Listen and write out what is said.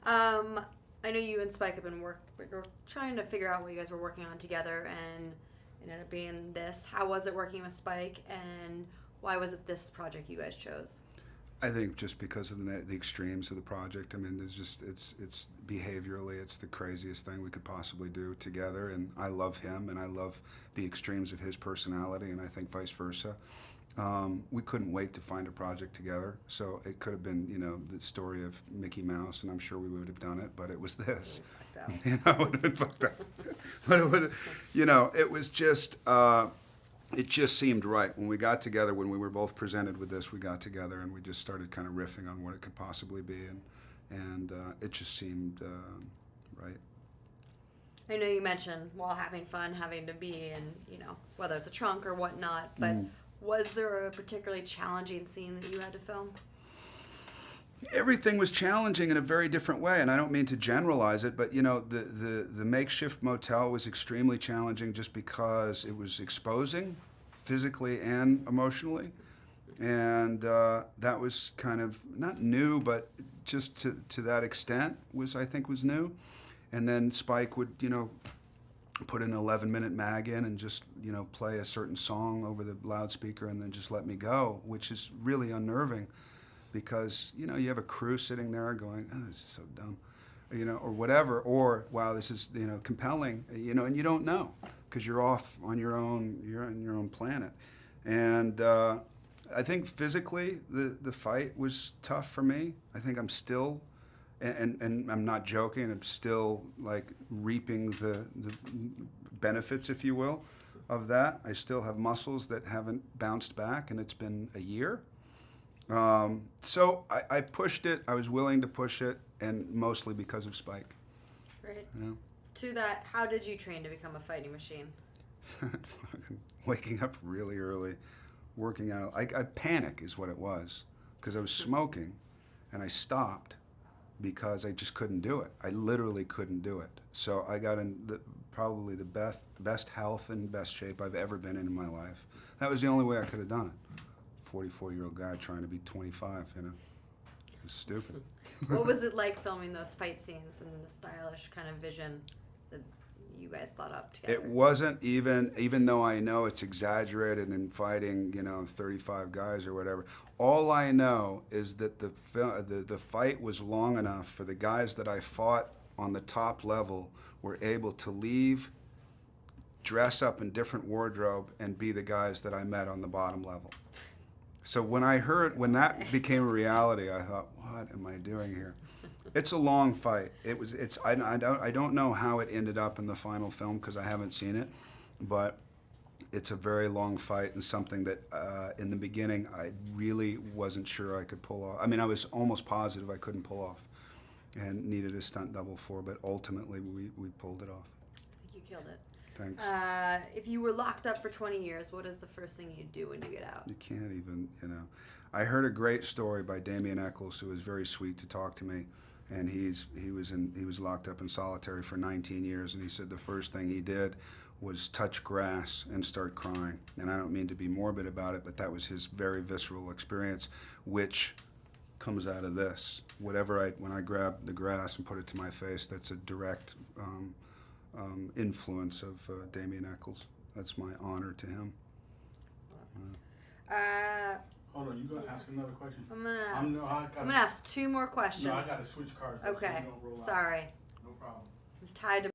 I know you and Spike have been we're trying to figure out what you guys were working on together, and it ended up being this. How was it working with Spike, and why was it this project you guys chose? I think just because of the extremes of the project. I mean, it's behaviorally, it's the craziest thing we could possibly do together. And I love him, and I love the extremes of his personality, and I think vice versa. We couldn't wait to find a project together. So it could have been, the story of Mickey Mouse, and I'm sure we would have done it, but it was this. It would have been fucked up. But it would, it was just. It just seemed right. When we got together, when we were both presented with this, we got together and we just started kind of riffing on what it could possibly be, and it just seemed right. I know you mentioned while having fun, having to be in, whether it's a trunk or whatnot, but was there a particularly challenging scene that you had to film? Everything was challenging in a very different way, and I don't mean to generalize it, but the makeshift motel was extremely challenging just because it was exposing physically and emotionally, and that was kind of not new, but just to that extent I think was new. And then Spike would put an 11-minute mag in and just play a certain song over the loudspeaker and then just let me go, which is really unnerving. Because, you have a crew sitting there going, oh, this is so dumb, or whatever, or, wow, this is, compelling, and you don't know because you're off on your own, you're on your own planet. And I think physically the fight was tough for me. I think I'm still, and I'm not joking, I'm still like reaping the benefits, if you will, of that. I still have muscles that haven't bounced back, and it's been a year. So I pushed it. I was willing to push it, and mostly because of Spike. Right. To that, how did you train to become a fighting machine? Waking up really early, working out. I panic is what it was, because I was smoking, and I stopped because I just couldn't do it. I literally couldn't do it. So I got in probably the best health and best shape I've ever been in my life. That was the only way I could have done it. 44-year-old guy trying to be 25, It's stupid. What was it like filming those fight scenes and the stylish kind of vision that you guys thought up together? It wasn't even though I know it's exaggerated in fighting, 35 guys or whatever. All I know is that the fight was long enough for the guys that I fought on the top level were able to leave, dress up in different wardrobe, and be the guys that I met on the bottom level. So when that became a reality, I thought, what am I doing here? It's a long fight. I don't know how it ended up in the final film because I haven't seen it, but it's a very long fight and something that in the beginning I really wasn't sure I could pull off. I mean, I was almost positive I couldn't pull off and needed a stunt double for, but ultimately we pulled it off. I think you killed it. Thanks. If you were locked up for 20 years, what is the first thing you'd do when you get out? You can't even, I heard a great story by Damien Eccles, who was very sweet to talk to me, and he was locked up in solitary for 19 years, and he said the first thing he did was touch grass and start crying. And I don't mean to be morbid about it, but that was his very visceral experience, which comes out of this. When I grab the grass and put it to my face, that's a direct influence of Damien Eccles. That's my honor to him. Hold on, you gonna ask another question? I'm gonna ask two more questions. No, I gotta switch cards. Okay, so you don't roll out. sorry. No problem. I'm tied to